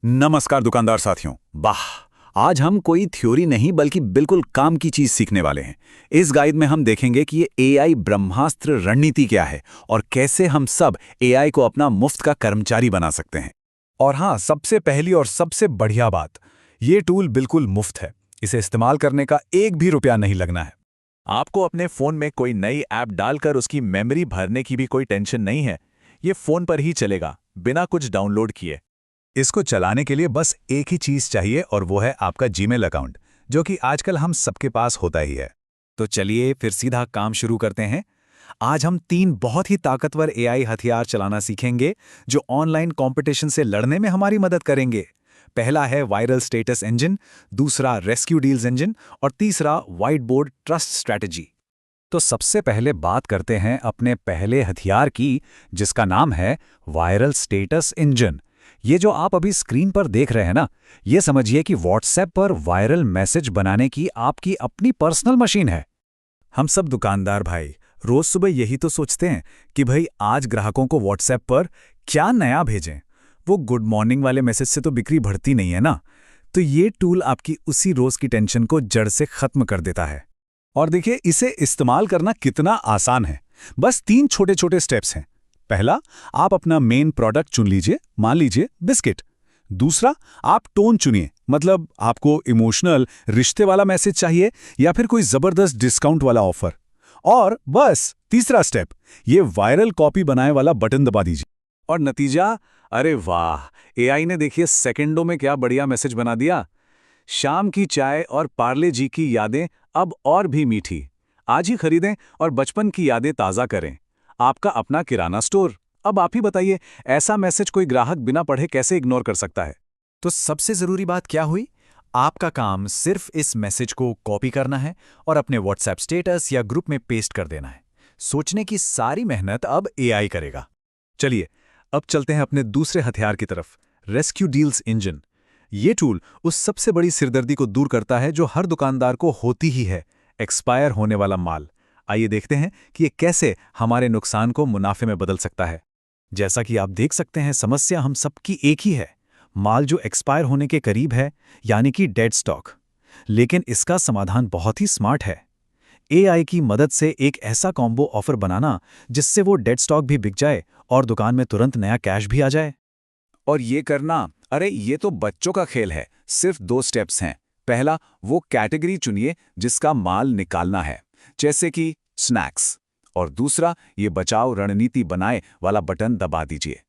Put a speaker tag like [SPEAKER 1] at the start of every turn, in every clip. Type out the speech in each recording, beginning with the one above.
[SPEAKER 1] नमस्कार दुकानदार साथियों। वाह, आज हम कोई थ्योरी नहीं बल्कि बिल्कुल काम की चीज सीखने वाले हैं। इस गाइड में हम देखेंगे कि ये एआई ब्रह्मास्त्र रणनीति क्या है और कैसे हम सब एआई को अपना मुफ्त का कर्मचारी बना सकते हैं।
[SPEAKER 2] और हाँ, सबसे पहली और सबसे बढ़िया बात, ये टूल बिल्कुल मुफ्त है। इसे इस्तेमाल करने का एक भी रुपया नहीं लगना है।
[SPEAKER 3] आपको अपने फोन में कोई नई ऐप डालकर उसकी मेमोरी भरने की भी कोई टेंशन नहीं है। ये फोन पर ही चलेगा, बिना कुछ डाउनलोड किए।
[SPEAKER 2] इसको चलाने के लिए बस एक ही चीज चाहिए और वो है आपका जीमेल अकाउंट, जो कि आजकल हम सबके पास होता ही है।
[SPEAKER 4] तो चलिए फिर सीधा काम शुरू करते हैं। आज हम 3 बहुत ही ताकतवर एआई हथियार चलाना सीखेंगे जो ऑनलाइन कंपटीशन से लड़ने में हमारी मदद करेंगे। पहला है वायरल स्टेटस इंजन, दूसरा रेस्क्यू डील्स इंजन और तीसरा व्हाइट बोर्ड ट्रस्ट स्ट्रैटेजी।
[SPEAKER 2] तो सबसे पहले बात करते हैं अपने पहले हथियार की, जिसका नाम है वायरल स्टेटस इंजन। ये जो आप अभी स्क्रीन पर देख रहे हैं ना, ये समझिए कि व्हाट्सएप पर वायरल मैसेज बनाने की आपकी अपनी पर्सनल मशीन है।
[SPEAKER 4] हम सब दुकानदार भाई रोज सुबह यही तो सोचते हैं कि भाई आज ग्राहकों को व्हाट्सएप पर क्या नया भेजें। वो गुड मॉर्निंग वाले मैसेज से तो बिक्री बढ़ती नहीं है ना। तो ये टूल आपकी उसी रोज की टेंशन को जड़ से खत्म कर देता है।
[SPEAKER 2] और देखिए, इसे इस्तेमाल करना कितना आसान है। बस 3 छोटे छोटे स्टेप्स हैं। पहला, आप अपना मेन प्रोडक्ट चुन लीजिए, मान लीजिए बिस्किट। दूसरा, आप टोन चुनिए, मतलब आपको इमोशनल रिश्ते वाला मैसेज चाहिए या फिर कोई जबरदस्त डिस्काउंट वाला ऑफर। और बस तीसरा स्टेप, ये वायरल कॉपी बनाए वाला बटन दबा दीजिए।
[SPEAKER 1] और नतीजा, अरे वाह, एआई ने देखिए सेकंडों में क्या बढ़िया मैसेज बना दिया। शाम की चाय और पार्ले जी की यादें अब और भी मीठी। आज ही खरीदें और बचपन की यादें ताज़ा करें। आपका अपना किराना स्टोर। अब आप ही बताइए, ऐसा मैसेज कोई ग्राहक बिना पढ़े कैसे इग्नोर कर सकता है।
[SPEAKER 4] तो सबसे जरूरी बात क्या हुई? आपका काम सिर्फ इस मैसेज को कॉपी करना है और अपने व्हाट्सएप स्टेटस या ग्रुप में पेस्ट कर देना है। सोचने की सारी मेहनत अब एआई करेगा।
[SPEAKER 2] चलिए, अब चलते हैं अपने दूसरे हथियार की तरफ, रेस्क्यू डील्स इंजन। ये टूल उस सबसे बड़ी सिरदर्दी को दूर करता है जो हर दुकानदार को होती ही है, एक्सपायर होने वाला माल। आइए देखते हैं कि ये कैसे हमारे नुकसान को मुनाफे में बदल सकता है। जैसा कि आप देख सकते हैं, समस्या हम सबकी एक ही है, माल जो एक्सपायर होने के करीब है, यानी कि डेड स्टॉक। लेकिन इसका समाधान बहुत ही स्मार्ट है। एआई की मदद से एक ऐसा कॉम्बो ऑफर बनाना जिससे वो डेड स्टॉक भी बिक जाए और दुकान में तुरंत नया कैश भी आ जाए।
[SPEAKER 1] और ये करना, अरे ये तो बच्चों का खेल है। सिर्फ 2 स्टेप्स हैं। पहला, वो कैटेगरी चुनिए जिसका माल निकालना है, जैसे कि स्नैक्स। और दूसरा, ये बचाव रणनीति बनाए वाला बटन दबा दीजिए।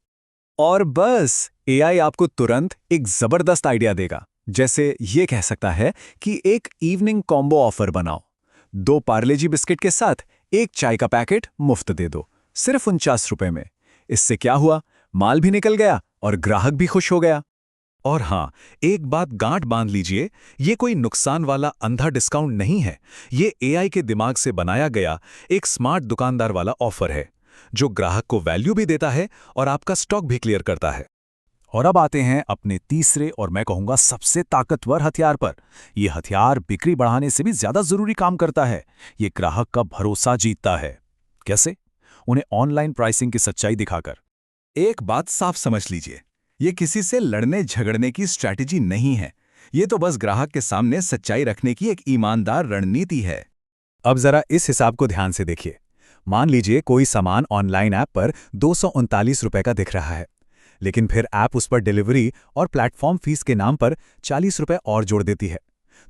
[SPEAKER 2] और बस एआई आपको तुरंत एक जबरदस्त आइडिया देगा। जैसे ये कह सकता है कि एक इवनिंग कॉम्बो ऑफर बनाओ, 2 पार्लेजी बिस्किट के साथ 1 चाय का पैकेट मुफ्त दे दो, सिर्फ 49 रुपए में। इससे क्या हुआ, माल भी निकल गया और ग्राहक भी खुश हो गया।
[SPEAKER 4] और हाँ, एक बात गांठ बांध लीजिए, ये कोई नुकसान वाला अंधा डिस्काउंट नहीं है। ये एआई के दिमाग से बनाया गया एक स्मार्ट दुकानदार वाला ऑफर है, जो ग्राहक को वैल्यू भी देता है और आपका स्टॉक भी क्लियर करता है।
[SPEAKER 2] और अब आते हैं अपने तीसरे और मैं कहूंगा सबसे ताकतवर हथियार पर। यह हथियार बिक्री बढ़ाने से भी ज्यादा जरूरी काम करता है। ये ग्राहक का भरोसा जीतता है। कैसे? उन्हें ऑनलाइन प्राइसिंग की सच्चाई दिखाकर। एक बात साफ समझ लीजिए, ये किसी से लड़ने झगड़ने की स्ट्रैटेजी नहीं है। ये तो बस ग्राहक के सामने सच्चाई रखने की एक ईमानदार रणनीति है। अब जरा इस हिसाब को ध्यान से देखिए। मान लीजिए कोई सामान ऑनलाइन ऐप पर 239 रुपए का दिख रहा है, लेकिन फिर ऐप उस पर डिलीवरी और प्लेटफॉर्म फीस के नाम पर 40 रुपए और जोड़ देती है।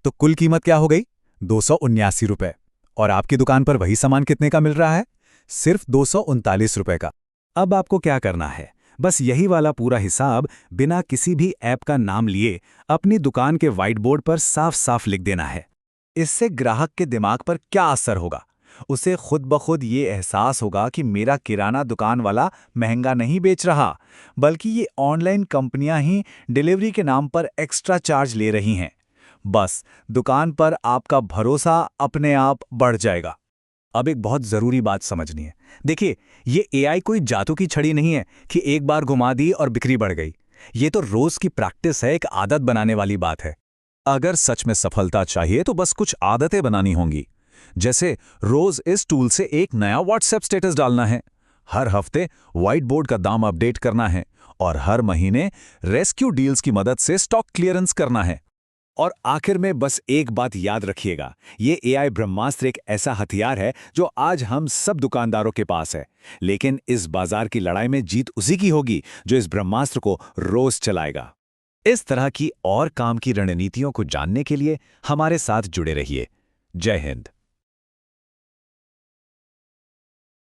[SPEAKER 2] तो कुल कीमत क्या हो गई? 279 रुपए। और आपकी दुकान पर वही सामान कितने का मिल रहा है? सिर्फ 239 रुपए का। अब आपको क्या करना है? बस यही वाला पूरा हिसाब बिना किसी भी ऐप का नाम लिए अपनी दुकान के व्हाइट बोर्ड पर साफ साफ लिख देना है। इससे ग्राहक के दिमाग पर क्या असर होगा? उसे खुद ब खुद ये एहसास होगा कि मेरा किराना दुकान वाला महंगा नहीं बेच रहा, बल्कि ये ऑनलाइन कंपनियां ही डिलीवरी के नाम पर एक्स्ट्रा चार्ज ले रही हैं। बस दुकान पर आपका भरोसा अपने आप बढ़ जाएगा। अब एक बहुत जरूरी बात समझनी है। देखिए, ये एआई कोई जादू की छड़ी नहीं है कि एक बार घुमा दी और बिक्री बढ़ गई। ये तो रोज की प्रैक्टिस है, एक आदत बनाने वाली बात है। अगर सच में सफलता चाहिए तो बस कुछ आदतें बनानी होंगी। जैसे रोज इस टूल से एक नया व्हाट्सएप स्टेटस डालना है, हर हफ्ते व्हाइट बोर्ड का दाम अपडेट करना है और हर महीने रेस्क्यू डील्स की मदद से स्टॉक क्लियरेंस करना है।
[SPEAKER 4] और आखिर में बस एक बात याद रखिएगा, ये एआई ब्रह्मास्त्र एक ऐसा हथियार है जो आज हम सब दुकानदारों के पास है, लेकिन इस बाजार की लड़ाई में जीत उसी की होगी जो इस ब्रह्मास्त्र को रोज चलाएगा। इस तरह की और काम की रणनीतियों को जानने के लिए हमारे साथ जुड़े रहिए। जय हिंद।